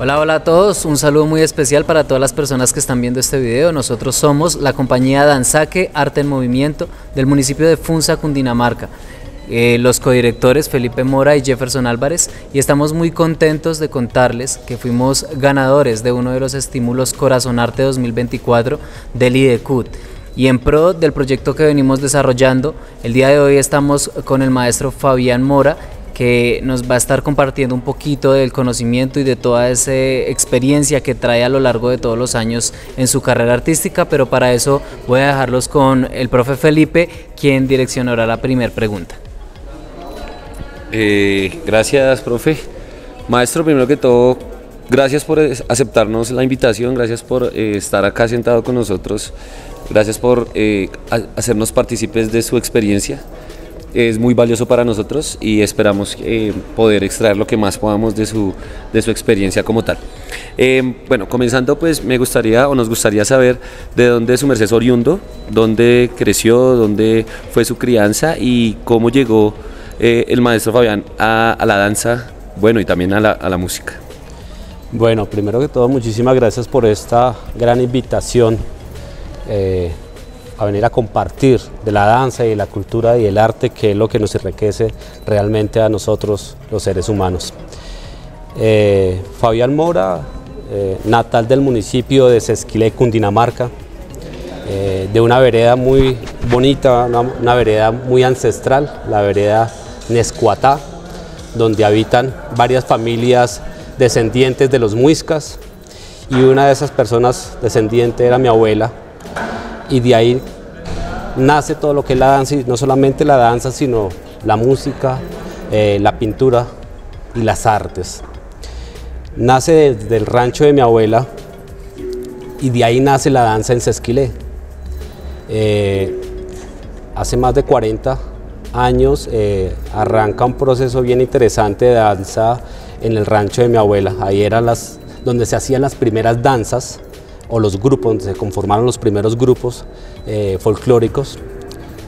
Hola, hola a todos, un saludo muy especial para todas las personas que están viendo este video. Nosotros somos la compañía Danzaque Arte en Movimiento del municipio de Funza, Cundinamarca. Los codirectores Felipe Mora y Jefferson Álvarez, y estamos muy contentos de contarles que fuimos ganadores de uno de los estímulos Corazón Arte 2024 del IDECUT. Y en pro del proyecto que venimos desarrollando, el día de hoy estamos con el maestro Fabián Mora, que nos va a estar compartiendo un poquito del conocimiento y de toda esa experiencia que trae a lo largo de todos los años en su carrera artística, pero para eso voy a dejarlos con el profe Felipe, quien direccionará la primera pregunta. Gracias, profe. Maestro, primero que todo, gracias por aceptarnos la invitación, gracias por estar acá sentado con nosotros, gracias por hacernos partícipes de su experiencia. Es muy valioso para nosotros y esperamos poder extraer lo que más podamos de su experiencia como tal. Bueno, comenzando, pues nos gustaría saber de dónde es su merced oriundo, dónde creció, dónde fue su crianza y cómo llegó el maestro Fabián a la danza, bueno, y también a la música. Bueno, primero que todo, muchísimas gracias por esta gran invitación a venir a compartir de la danza y de la cultura y el arte, que es lo que nos enriquece realmente a nosotros los seres humanos. Fabián Mora, natal del municipio de Sesquilé, Cundinamarca, de una vereda muy bonita, una vereda muy ancestral, la vereda Nescuatá, donde habitan varias familias descendientes de los muiscas, y una de esas personas descendientes era mi abuela, y de ahí nace todo lo que es la danza, y no solamente la danza, sino la música, la pintura y las artes. Nace desde el rancho de mi abuela, y de ahí nace la danza en Sesquilé. Hace más de 40 años arranca un proceso bien interesante de danza en el rancho de mi abuela. Ahí era donde se hacían las primeras danzas, o los grupos, donde se conformaron los primeros grupos folclóricos,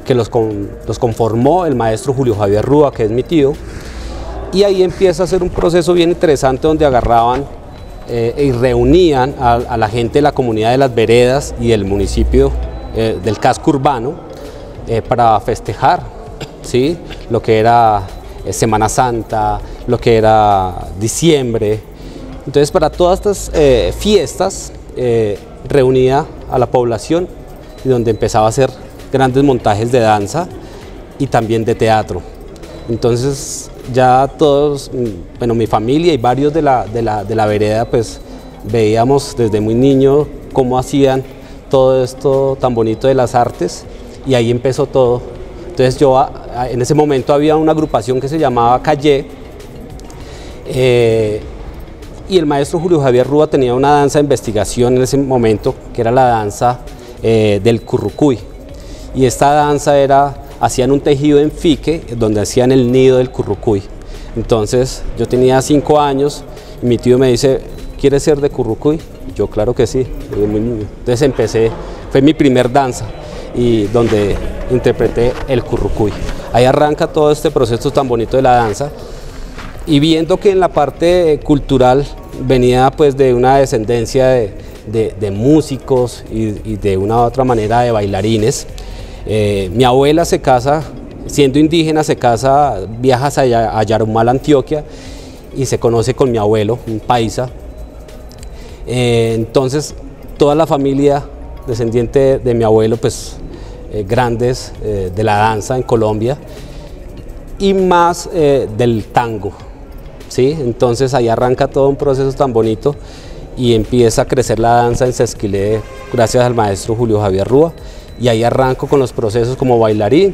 que los conformó el maestro Julio Javier Rúa, que es mi tío. Y ahí empieza a ser un proceso bien interesante, donde agarraban y reunían a la gente de la comunidad de las veredas y del municipio, del casco urbano, para festejar, ¿sí?, lo que era Semana Santa, lo que era diciembre. Entonces, para todas estas fiestas reunía a la población, y donde empezaba a hacer grandes montajes de danza y también de teatro. Entonces ya todos, bueno, mi familia y varios de la vereda, pues veíamos desde muy niño cómo hacían todo esto tan bonito de las artes, y ahí empezó todo. Entonces yo, en ese momento había una agrupación que se llamaba Calle, y el maestro Julio Javier Rúa tenía una danza de investigación en ese momento, que era la danza del currucuy. Y esta danza hacían un tejido en fique, donde hacían el nido del currucuy. Entonces yo tenía 5 años, y mi tío me dice: ¿quieres ser de currucuy? Yo, claro que sí. Entonces empecé, fue mi primer danza, y donde interpreté el currucuy. Ahí arranca todo este proceso tan bonito de la danza. Y viendo que en la parte cultural venía pues de una descendencia de músicos y de una u otra manera de bailarines, mi abuela se casa, siendo indígena, viaja a Yarumal, Antioquia, y se conoce con mi abuelo, un paisa. Entonces toda la familia descendiente de mi abuelo, pues grandes de la danza en Colombia, y más del tango. ¿Sí? Entonces ahí arranca todo un proceso tan bonito, y empieza a crecer la danza en Sesquilé gracias al maestro Julio Javier Rúa, y ahí arranco con los procesos como bailarín.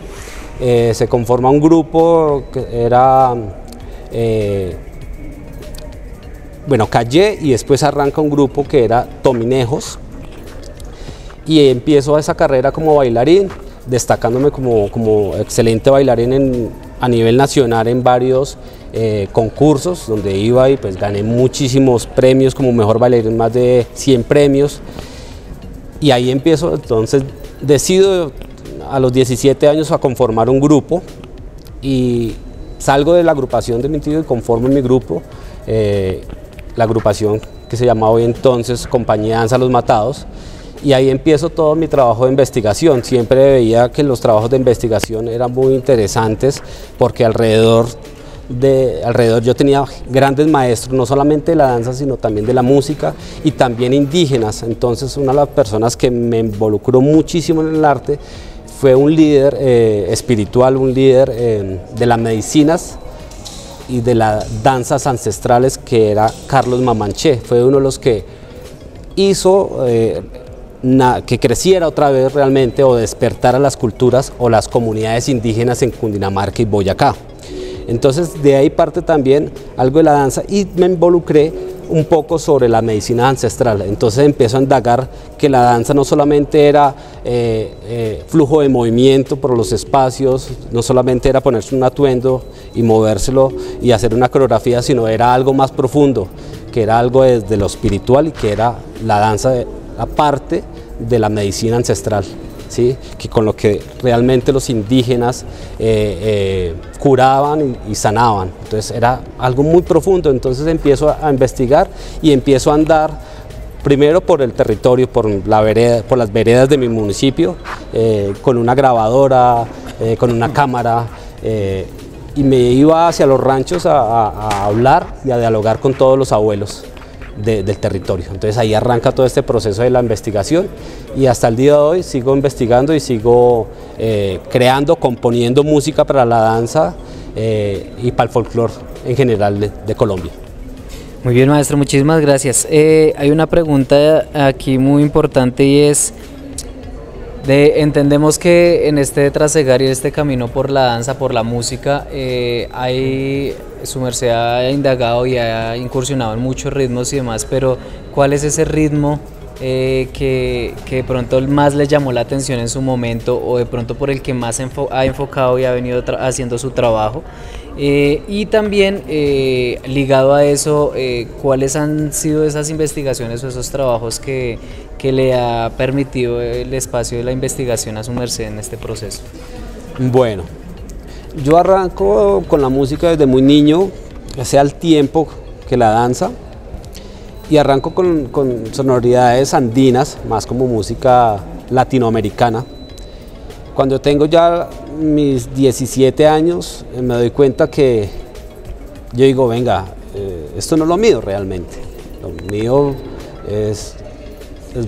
Se conforma un grupo que era Calle, y después arranca un grupo que era Tominejos, y empiezo esa carrera como bailarín, destacándome como excelente bailarín a nivel nacional en varios concursos donde iba, y pues gané muchísimos premios como mejor bailarín, más de 100 premios. Y ahí empiezo, entonces decido a los 17 años a conformar un grupo, y salgo de la agrupación de mi tío y conformo mi grupo, la agrupación que se llamaba hoy entonces Compañía de Danza Los Matados, y ahí empiezo todo mi trabajo de investigación. Siempre veía que los trabajos de investigación eran muy interesantes porque alrededor yo tenía grandes maestros, no solamente de la danza, sino también de la música y también indígenas. Entonces una de las personas que me involucró muchísimo en el arte fue un líder espiritual, un líder de las medicinas y de las danzas ancestrales, que era Carlos Mamanché. Fue uno de los que hizo que creciera otra vez realmente, o despertara las culturas o las comunidades indígenas en Cundinamarca y Boyacá. Entonces de ahí parte también algo de la danza, y me involucré un poco sobre la medicina ancestral. Entonces empiezo a indagar que la danza no solamente era flujo de movimiento por los espacios, no solamente era ponerse un atuendo y movérselo y hacer una coreografía, sino era algo más profundo, que era algo desde lo espiritual, y que era la danza aparte de la medicina ancestral, ¿sí? Que con lo que realmente los indígenas curaban y sanaban. Entonces era algo muy profundo. Entonces empiezo a investigar y empiezo a andar primero por el territorio, por las veredas de mi municipio, con una grabadora, con una cámara, y me iba hacia los ranchos a hablar y a dialogar con todos los abuelos del territorio. Entonces ahí arranca todo este proceso de la investigación, y hasta el día de hoy sigo investigando y sigo creando, componiendo música para la danza y para el folclore en general de Colombia. Muy bien, maestro, muchísimas gracias. Hay una pregunta aquí muy importante, y es: entendemos que en este trasegar y este camino por la danza, por la música, su merced ha indagado y ha incursionado en muchos ritmos y demás, pero ¿cuál es ese ritmo que de pronto más le llamó la atención en su momento, o de pronto por el que más ha enfocado y ha venido haciendo su trabajo? Y también ligado a eso, ¿cuáles han sido esas investigaciones o esos trabajos que le ha permitido el espacio de la investigación a su merced en este proceso? Bueno, yo arranco con la música desde muy niño, sea el tiempo que la danza, y arranco con sonoridades andinas, más como música latinoamericana. Cuando tengo ya mis 17 años, me doy cuenta que yo digo, venga, esto no es lo mío realmente. Lo mío es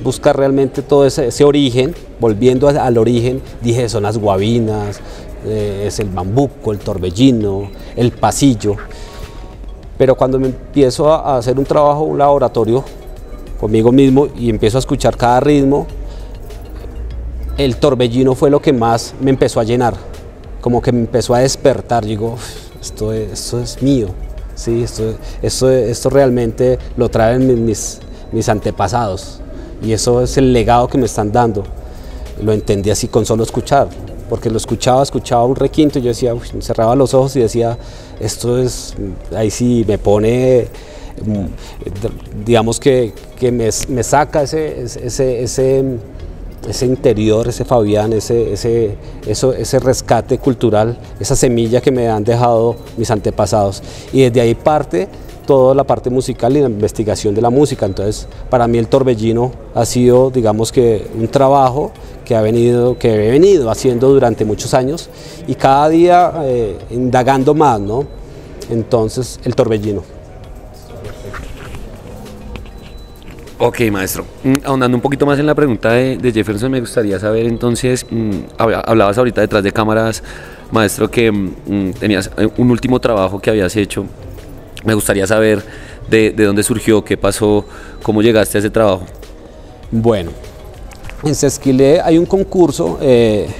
buscar realmente todo ese origen. Volviendo al origen, dije, son las guabinas, es el bambuco, el torbellino, el pasillo. Pero cuando me empiezo a hacer un trabajo, un laboratorio conmigo mismo, y empiezo a escuchar cada ritmo, el torbellino fue lo que más me empezó a llenar, como que me empezó a despertar. Digo, esto es mío, ¿sí? Esto realmente lo traen mis antepasados, y eso es el legado que me están dando. Lo entendí así con solo escuchar, porque lo escuchaba un requinto, y yo decía, me cerraba los ojos y decía, esto es, ahí sí me pone, digamos que me saca ese interior, ese Fabián, ese rescate cultural, esa semilla que me han dejado mis antepasados, y desde ahí parte toda la parte musical y la investigación de la música. Entonces, para mí el torbellino ha sido, digamos que, un trabajo que he venido haciendo durante muchos años, y cada día indagando más, ¿no? Entonces, el torbellino. Ok, maestro. Ahondando un poquito más en la pregunta de Jefferson, me gustaría saber entonces, hablabas ahorita detrás de cámaras, maestro, que tenías un último trabajo que habías hecho. Me gustaría saber de dónde surgió, qué pasó, cómo llegaste a ese trabajo. Bueno, en Sesquilé hay un concurso, es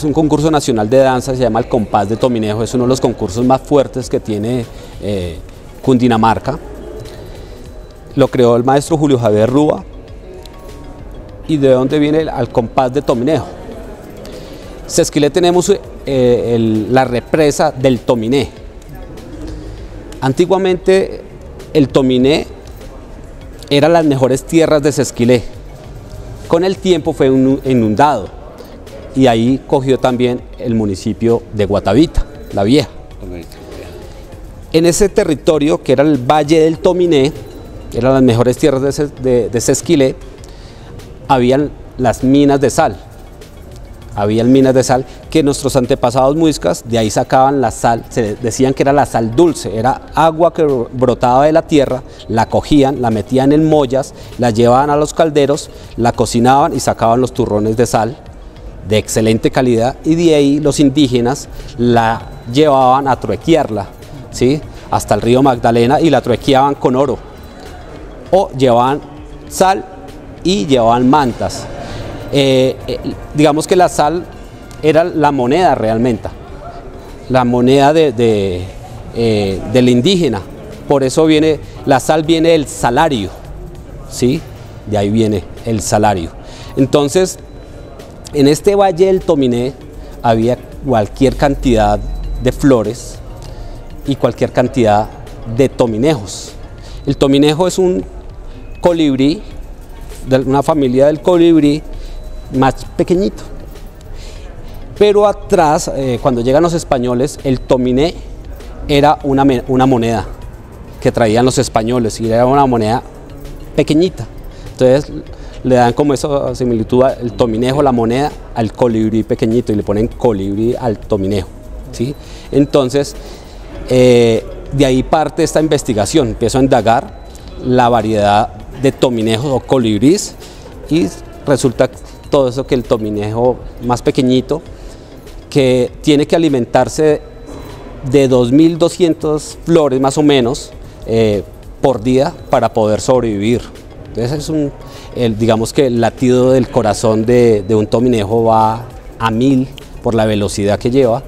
un concurso nacional de danza, se llama el Compás de Tominejo. Es uno de los concursos más fuertes que tiene Cundinamarca. Lo creó el maestro Julio Javier Rúa. ¿Y de dónde viene el Compás de Tominejo? En Sesquilé tenemos la represa del Tominé. Antiguamente el Tominé era las mejores tierras de Sesquilé. Con el tiempo fue inundado, y ahí cogió también el municipio de Guatavita, la Vieja. En ese territorio, que era el Valle del Tominé, eran las mejores tierras de Sesquilé, habían las minas de sal. Habían minas de sal que nuestros antepasados muiscas de ahí sacaban la sal, se decían que era la sal dulce, era agua que brotaba de la tierra, la cogían, la metían en mollas, la llevaban a los calderos, la cocinaban y sacaban los turrones de sal de excelente calidad, y de ahí los indígenas la llevaban a truequearla, ¿sí?, hasta el río Magdalena, y la truequeaban con oro, o llevaban sal y llevaban mantas. Digamos que la sal era la moneda realmente, la moneda del indígena. Por eso la sal viene del salario, ¿sí? De ahí viene el salario. Entonces, en este Valle del Tominé había cualquier cantidad de flores y cualquier cantidad de tominejos. El tominejo es un colibrí, de una familia del colibrí, más pequeñito, pero atrás, cuando llegan los españoles, el tominé era una moneda que traían los españoles, y era una moneda pequeñita. Entonces le dan como esa similitud el tominejo, la moneda, al colibrí pequeñito, y le ponen colibrí al tominejo, ¿sí? Entonces de ahí parte esta investigación. Empiezo a indagar la variedad de tominejos o colibrís, y resulta todo eso, que el tominejo más pequeñito, que tiene que alimentarse de 2.200 flores más o menos por día para poder sobrevivir. Entonces digamos que el latido del corazón de un tominejo va a 1000 por la velocidad que lleva,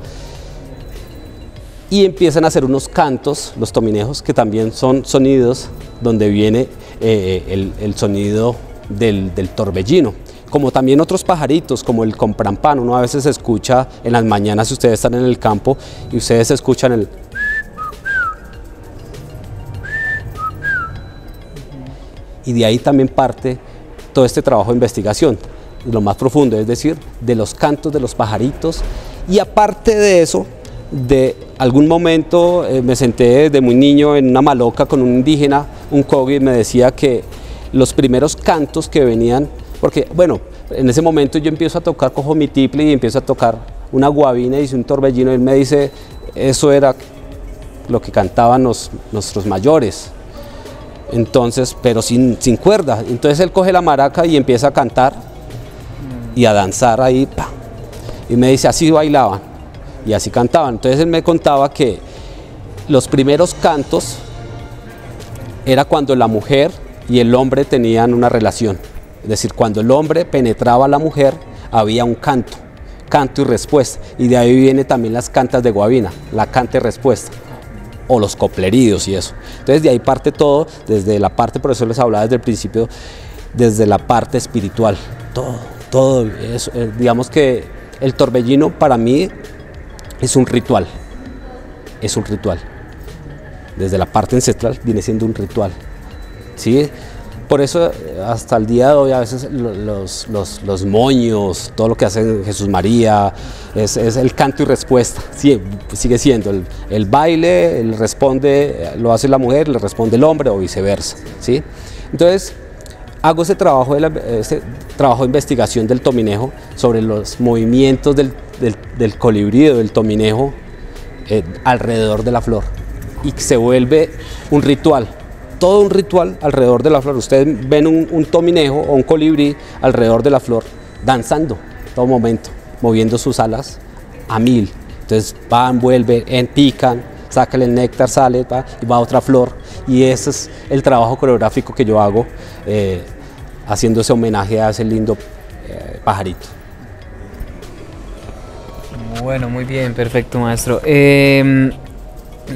y empiezan a hacer unos cantos, los tominejos, que también son sonidos donde viene el sonido del torbellino, como también otros pajaritos, como el comprampán. Uno a veces escucha en las mañanas, si ustedes están en el campo y ustedes escuchan el... Y de ahí también parte todo este trabajo de investigación, lo más profundo, es decir, de los cantos de los pajaritos. Y aparte de eso, de algún momento me senté desde muy niño en una maloca con un indígena, un cogui, y me decía que los primeros cantos que venían, porque bueno, en ese momento yo empiezo a tocar, cojo mi tiple y empiezo a tocar una guabina y un torbellino, y él me dice, eso era lo que cantaban nuestros mayores. Entonces, pero sin cuerda. Entonces él coge la maraca y empieza a cantar y a danzar ahí, ¡pam! Y me dice, así bailaban y así cantaban. Entonces él me contaba que los primeros cantos era cuando la mujer y el hombre tenían una relación. Es decir, cuando el hombre penetraba a la mujer, había un canto y respuesta. Y de ahí vienen también las cantas de guabina, la canta y respuesta, o los copleríos y eso. Entonces de ahí parte todo, desde la parte, por eso les hablaba desde el principio, desde la parte espiritual, todo eso. Digamos que el torbellino para mí es un ritual, desde la parte ancestral viene siendo un ritual, ¿sí? Por eso hasta el día de hoy a veces los moños, todo lo que hacen Jesús María, es el canto y respuesta, sí, sigue siendo el baile, lo hace la mujer, le responde el hombre, o viceversa, ¿sí? Entonces hago ese trabajo de investigación del tominejo sobre los movimientos del colibrí, del tominejo alrededor de la flor, y se vuelve un ritual. Todo un ritual alrededor de la flor. Ustedes ven un tominejo o un colibrí alrededor de la flor, danzando todo momento, moviendo sus alas a 1000. Entonces van, vuelven, pican, sacan el néctar, sale, y va a otra flor. Y ese es el trabajo coreográfico que yo hago, haciendo ese homenaje a ese lindo pajarito. Bueno, muy bien, perfecto, maestro.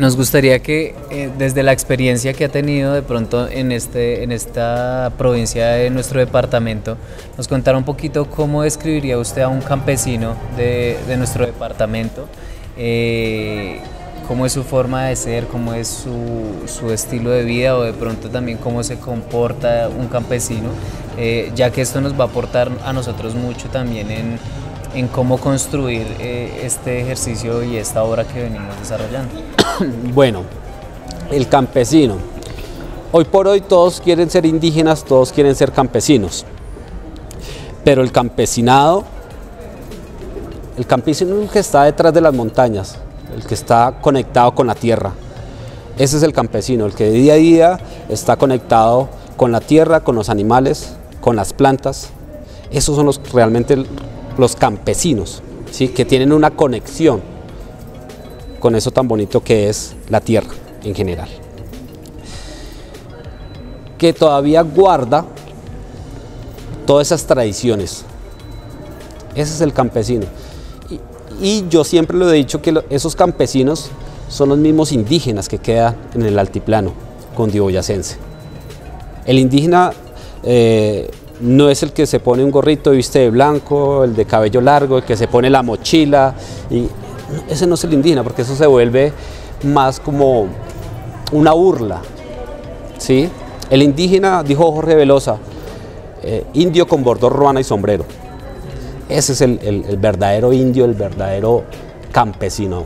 Nos gustaría que desde la experiencia que ha tenido de pronto en esta provincia de nuestro departamento, nos contara un poquito cómo describiría usted a un campesino de nuestro departamento, cómo es su forma de ser, cómo es su estilo de vida, o de pronto también cómo se comporta un campesino, ya que esto nos va a aportar a nosotros mucho también en cómo construir este ejercicio y esta obra que venimos desarrollando. Bueno, El campesino. Hoy por hoy todos quieren ser indígenas, todos quieren ser campesinos. Pero el campesinado, el campesino es el que está detrás de las montañas, el que está conectado con la tierra. Ese es el campesino, el que día a día está conectado con la tierra, con los animales, con las plantas. Esos son realmente los campesinos, ¿sí? Que tienen una conexión con eso tan bonito que es la tierra en general. Que todavía guarda todas esas tradiciones. Ese es el campesino. Y yo siempre lo he dicho que esos campesinos son los mismos indígenas que quedan en el altiplano cundiboyacense. El indígena no es el que se pone un gorrito y viste de blanco, el de cabello largo, el que se pone la mochila. Y ese no es el indígena, porque eso se vuelve más como una burla, ¿sí? El indígena, dijo Jorge Velosa, indio con bordón, ruana y sombrero. Ese es el verdadero indio, el verdadero campesino,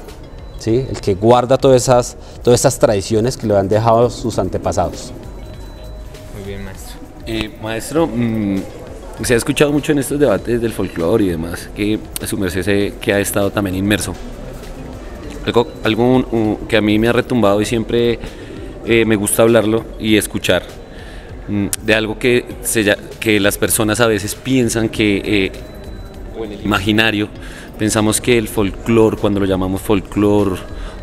¿sí? El que guarda todas esas tradiciones que le han dejado sus antepasados. Muy bien, maestro. Maestro, se ha escuchado mucho en estos debates del folclore y demás, que su merced que ha estado también inmerso. Algo que a mí me ha retumbado y siempre me gusta hablarlo y escuchar, de algo que las personas a veces piensan que, o en el imaginario, pensamos que el folclore, cuando lo llamamos folclore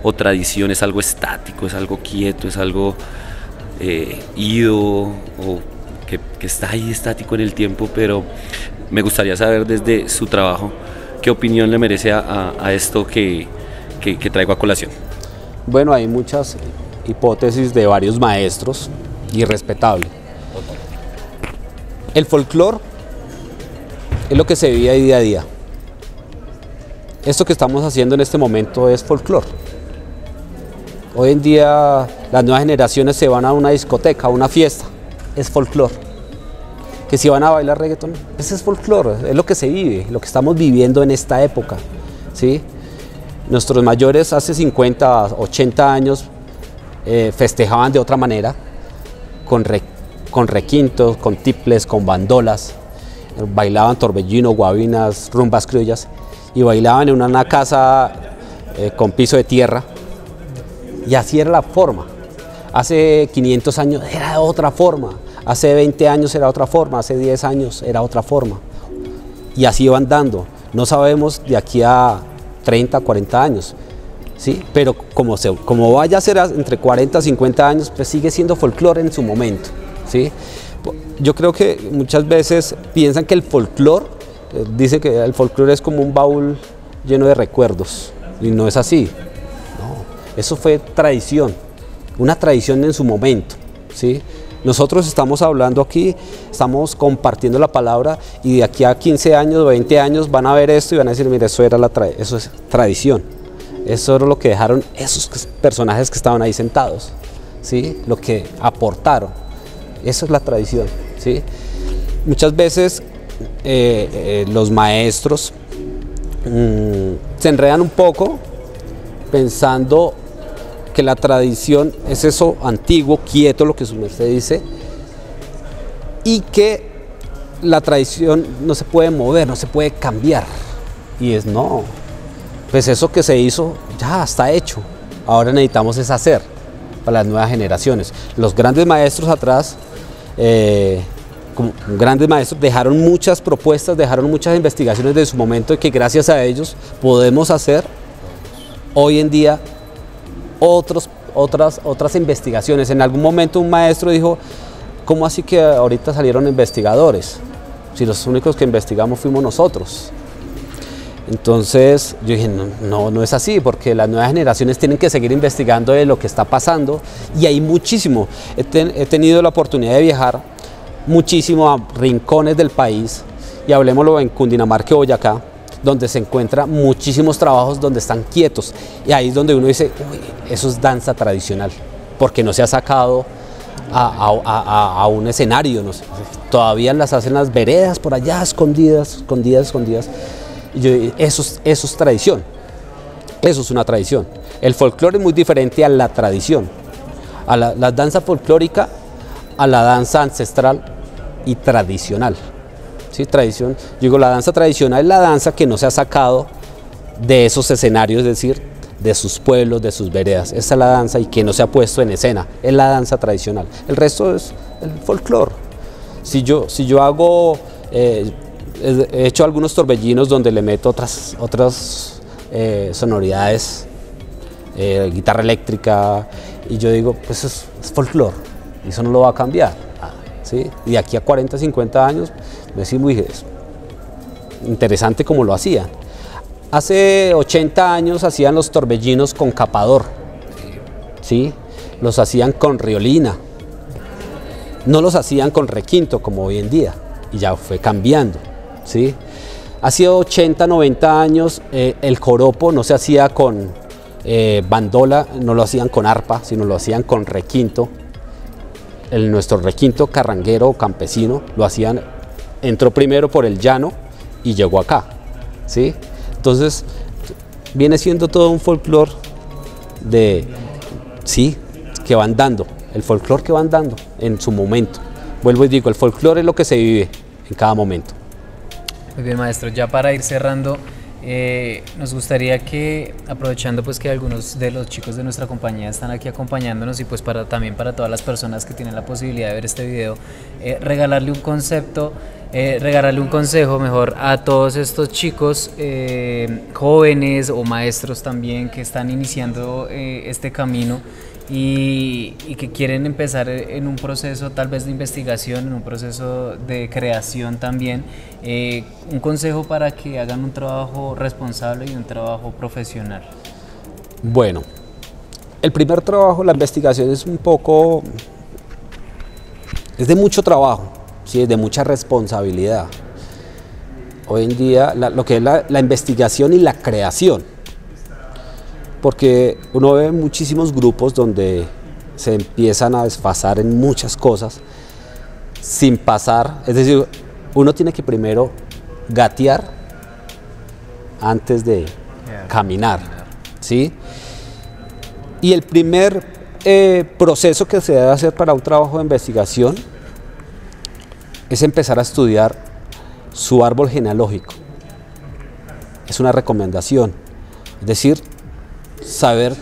o tradición, es algo estático, es algo quieto, es algo ido o que está ahí estático en el tiempo, pero me gustaría saber desde su trabajo qué opinión le merece a esto que traigo a colación. Bueno, hay muchas hipótesis de varios maestros y respetable. El folclore es lo que se vive día a día. Esto que estamos haciendo en este momento es folclore. Hoy en día las nuevas generaciones se van a una discoteca, a una fiesta, es folclore. Que si van a bailar reggaetón, ese es folclore, es lo que se vive, lo que estamos viviendo en esta época, ¿sí? Nuestros mayores hace 50, 80 años festejaban de otra manera, con requintos, con tiples, con bandolas, bailaban torbellino, guabinas, rumbas criollas, y bailaban en una casa con piso de tierra, y así era la forma. Hace 500 años era otra forma, hace 20 años era otra forma, hace 10 años era otra forma, y así van dando. No sabemos de aquí a 30, 40 años, ¿sí? Pero como vaya a ser entre 40 y 50 años, pues sigue siendo folclore en su momento, ¿sí? Yo creo que muchas veces piensan que el folclore, dice que el folclore es como un baúl lleno de recuerdos, y no es así, no, eso fue tradición, una tradición en su momento, ¿sí? Nosotros estamos hablando aquí, estamos compartiendo la palabra, y de aquí a 15 años, 20 años van a ver esto y van a decir, mire, eso es tradición. Eso era lo que dejaron esos personajes que estaban ahí sentados, ¿sí? Lo que aportaron. Eso es la tradición, ¿sí? Muchas veces los maestros se enredan un poco pensando que la tradición es eso antiguo, quieto, lo que su merced dice, y que la tradición no se puede mover, no se puede cambiar. Y es no, pues eso que se hizo ya está hecho, ahora necesitamos es hacer para las nuevas generaciones. Los grandes maestros atrás, como grandes maestros, dejaron muchas propuestas, dejaron muchas investigaciones de su momento, y que gracias a ellos podemos hacer hoy en día otras investigaciones. En algún momento un maestro dijo, ¿cómo así que ahorita salieron investigadores? Si los únicos que investigamos fuimos nosotros. Entonces yo dije, no es así, porque las nuevas generaciones tienen que seguir investigando de lo que está pasando, y hay muchísimo. He tenido la oportunidad de viajar muchísimo a rincones del país, y hablemoslo en Cundinamarca y Boyacá, donde se encuentran muchísimos trabajos donde están quietos, y ahí es donde uno dice, uy, eso es danza tradicional, porque no se ha sacado a un escenario, no sé, todavía las hacen las veredas por allá, escondidas, y yo, eso es tradición, eso es una tradición. El folclore es muy diferente a la tradición. la danza folclórica a la danza ancestral y tradicional. ¿Sí? Tradición, yo digo, la danza tradicional es la danza que no se ha sacado de esos escenarios, es decir, de sus pueblos, de sus veredas. Esa es la danza y que no se ha puesto en escena, es la danza tradicional. El resto es el folclore. Si yo hago, he hecho algunos torbellinos donde le meto otras sonoridades, guitarra eléctrica, y yo digo, pues es folclore, y eso no lo va a cambiar. ¿Sí? Y de aquí a 40, 50 años, me decís, muy interesante como lo hacían. Hace 80 años hacían los torbellinos con capador, ¿sí? Los hacían con riolina, no los hacían con requinto como hoy en día, y ya fue cambiando, ¿sí? Hace 80, 90 años el joropo no se hacía con bandola, no lo hacían con arpa, sino lo hacían con requinto. Nuestro requinto carranguero campesino lo hacían, entró primero por el llano y llegó acá, ¿sí? Entonces viene siendo todo un folclore sí, que van dando, el folclore que van dando en su momento. Vuelvo y digo, el folclore es lo que se vive en cada momento. Muy bien, maestro, ya para ir cerrando, nos gustaría que, aprovechando pues que algunos de los chicos de nuestra compañía están aquí acompañándonos, y pues también para todas las personas que tienen la posibilidad de ver este video, regalarle un concepto, regalarle un consejo mejor a todos estos chicos jóvenes o maestros también que están iniciando este camino y que quieren empezar en un proceso tal vez de investigación, en un proceso de creación también. Un consejo para que hagan un trabajo responsable y un trabajo profesional. Bueno, el primer trabajo, la investigación, es de mucho trabajo, ¿sí? Es de mucha responsabilidad. Hoy en día lo que es la investigación y la creación, porque uno ve muchísimos grupos donde se empiezan a desfasar en muchas cosas sin pasar, es decir, uno tiene que primero gatear antes de caminar, ¿sí? Y el primer proceso que se debe hacer para un trabajo de investigación es empezar a estudiar su árbol genealógico. Es una recomendación, es decir, saber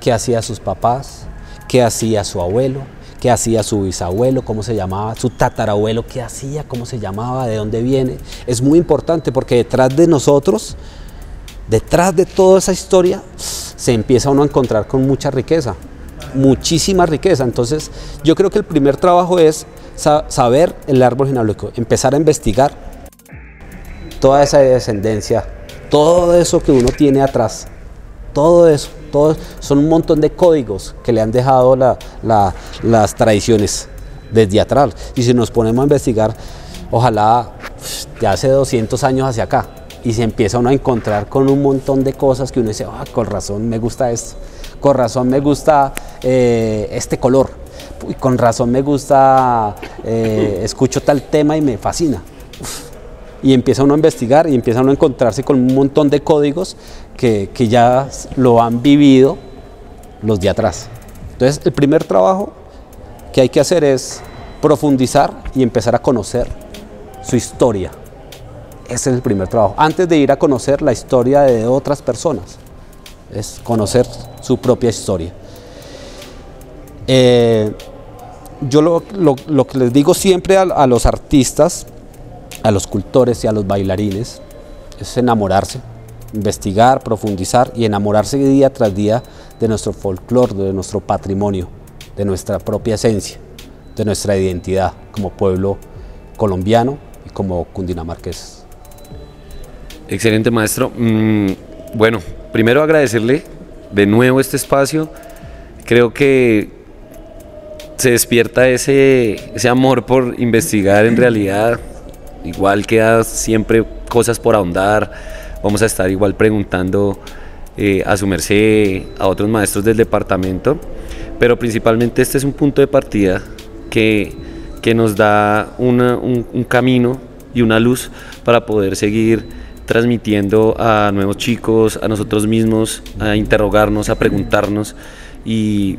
qué hacía sus papás, qué hacía su abuelo, qué hacía su bisabuelo, cómo se llamaba, su tatarabuelo, qué hacía, cómo se llamaba, de dónde viene. Es muy importante porque detrás de nosotros, detrás de toda esa historia, se empieza uno a encontrar con mucha riqueza, muchísima riqueza. Entonces, yo creo que el primer trabajo es saber el árbol genealógico, empezar a investigar toda esa descendencia, todo eso que uno tiene atrás, todo eso, son un montón de códigos que le han dejado las tradiciones desde atrás. Y si nos ponemos a investigar, ojalá de hace 200 años hacia acá, y se empieza uno a encontrar con un montón de cosas que uno dice, con razón me gusta esto, con razón me gusta este color, y con razón me gusta, escucho tal tema y me fascina. Y empieza uno a investigar y empieza uno a encontrarse con un montón de códigos que ya lo han vivido los de atrás. Entonces, el primer trabajo que hay que hacer es profundizar y empezar a conocer su historia. Ese es el primer trabajo. Antes de ir a conocer la historia de otras personas, es conocer su propia historia. Yo lo que les digo siempre a los artistas, a los cultores y a los bailarines, es enamorarse, investigar, profundizar y enamorarse día tras día de nuestro folclore, de nuestro patrimonio, de nuestra propia esencia, de nuestra identidad como pueblo colombiano y como cundinamarqueses. Excelente, maestro. Bueno, primero agradecerle de nuevo este espacio. Creo que se despierta ese amor por investigar. En realidad, igual queda siempre cosas por ahondar. Vamos a estar igual preguntando a su merced, a otros maestros del departamento, pero principalmente este es un punto de partida que nos da un camino y una luz para poder seguir transmitiendo a nuevos chicos, a nosotros mismos, a interrogarnos, a preguntarnos y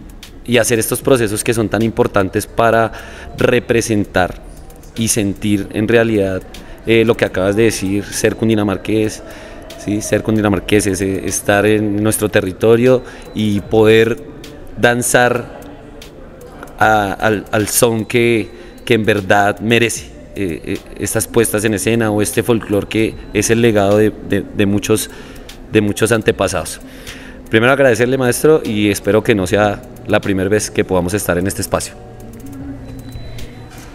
y hacer estos procesos que son tan importantes para representar y sentir en realidad lo que acabas de decir, ser cundinamarqués, ¿sí? Ser cundinamarqués es estar en nuestro territorio y poder danzar al son que en verdad merece estas puestas en escena o este folclore que es el legado de muchos antepasados. Primero agradecerle, maestro, y espero que no sea la primera vez que podamos estar en este espacio.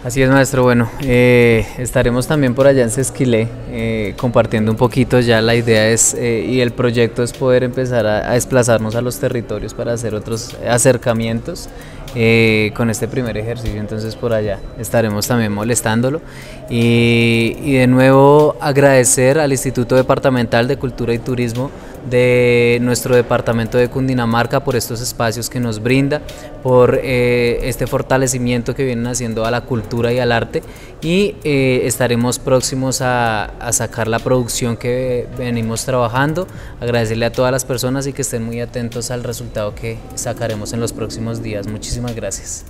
Así es, maestro. Bueno, estaremos también por allá en Sesquilé compartiendo un poquito. Ya la idea es, y el proyecto es poder empezar a desplazarnos a los territorios para hacer otros acercamientos con este primer ejercicio. Entonces por allá estaremos también molestándolo. Y de nuevo agradecer al Instituto Departamental de Cultura y Turismo de nuestro departamento de Cundinamarca por estos espacios que nos brinda, por este fortalecimiento que vienen haciendo a la cultura y al arte, y estaremos próximos a sacar la producción que venimos trabajando. Agradecerle a todas las personas y que estén muy atentos al resultado que sacaremos en los próximos días. Muchísimas gracias.